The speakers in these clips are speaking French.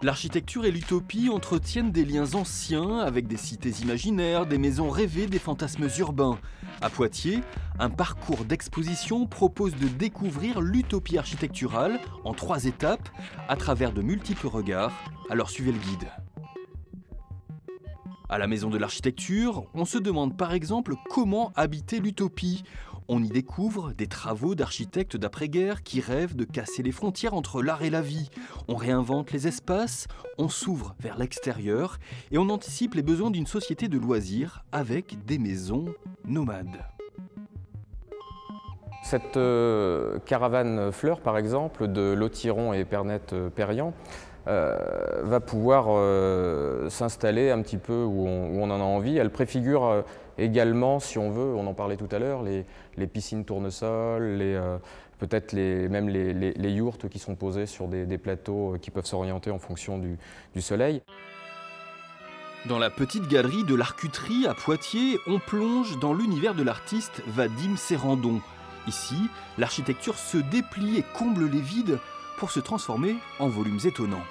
L'architecture et l'utopie entretiennent des liens anciens avec des cités imaginaires, des maisons rêvées, des fantasmes urbains. À Poitiers, un parcours d'exposition propose de découvrir l'utopie architecturale en 3 étapes à travers de multiples regards. Alors suivez le guide. À la Maison de l'Architecture, on se demande par exemple comment habiter l'utopie. On y découvre des travaux d'architectes d'après-guerre qui rêvent de casser les frontières entre l'art et la vie. On réinvente les espaces, on s'ouvre vers l'extérieur et on anticipe les besoins d'une société de loisirs avec des maisons nomades. Cette caravane fleurs, par exemple, de Lotiron et Pernette-Perriand, va pouvoir s'installer un petit peu où on en a envie. Elle préfigure également, si on veut, on en parlait tout à l'heure, les piscines tournesol, peut-être même les yourtes qui sont posées sur des plateaux qui peuvent s'orienter en fonction du soleil. Dans la petite galerie de l'Arcuterie à Poitiers, on plonge dans l'univers de l'artiste Vadim Serrandon. Ici, l'architecture se déplie et comble les vides pour se transformer en volumes étonnants.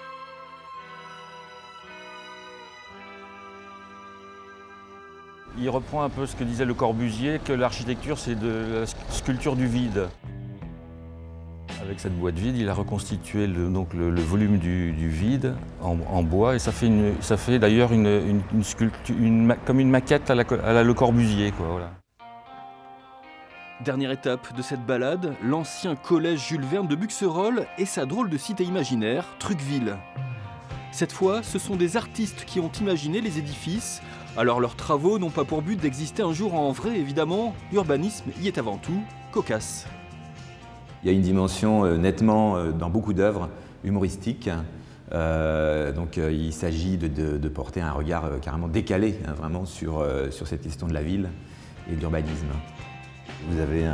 Il reprend un peu ce que disait Le Corbusier, que l'architecture c'est de la sculpture du vide. Avec cette boîte vide, il a reconstitué le volume du vide en bois et ça fait d'ailleurs une sculpture, comme une maquette à la Le Corbusier, quoi, voilà. Dernière étape de cette balade, l'ancien collège Jules Verne de Buxerolles et sa drôle de cité imaginaire, Truqueville. Cette fois, ce sont des artistes qui ont imaginé les édifices. Alors leurs travaux n'ont pas pour but d'exister un jour en vrai, évidemment. L'urbanisme y est avant tout cocasse. Il y a une dimension nettement, dans beaucoup d'œuvres, humoristique. Il s'agit de porter un regard carrément décalé, hein, vraiment sur cette question de la ville et de l'urbanisme. Vous avez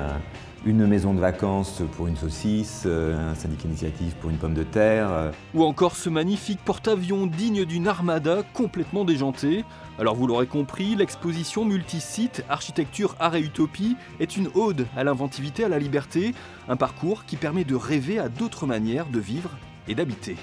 une maison de vacances pour une saucisse, un syndicat initiative pour une pomme de terre. Ou encore ce magnifique porte-avions digne d'une armada complètement déjantée. Alors vous l'aurez compris, l'exposition multisite Architecture, Art et Utopie est une ode à l'inventivité, à la liberté, un parcours qui permet de rêver à d'autres manières de vivre et d'habiter.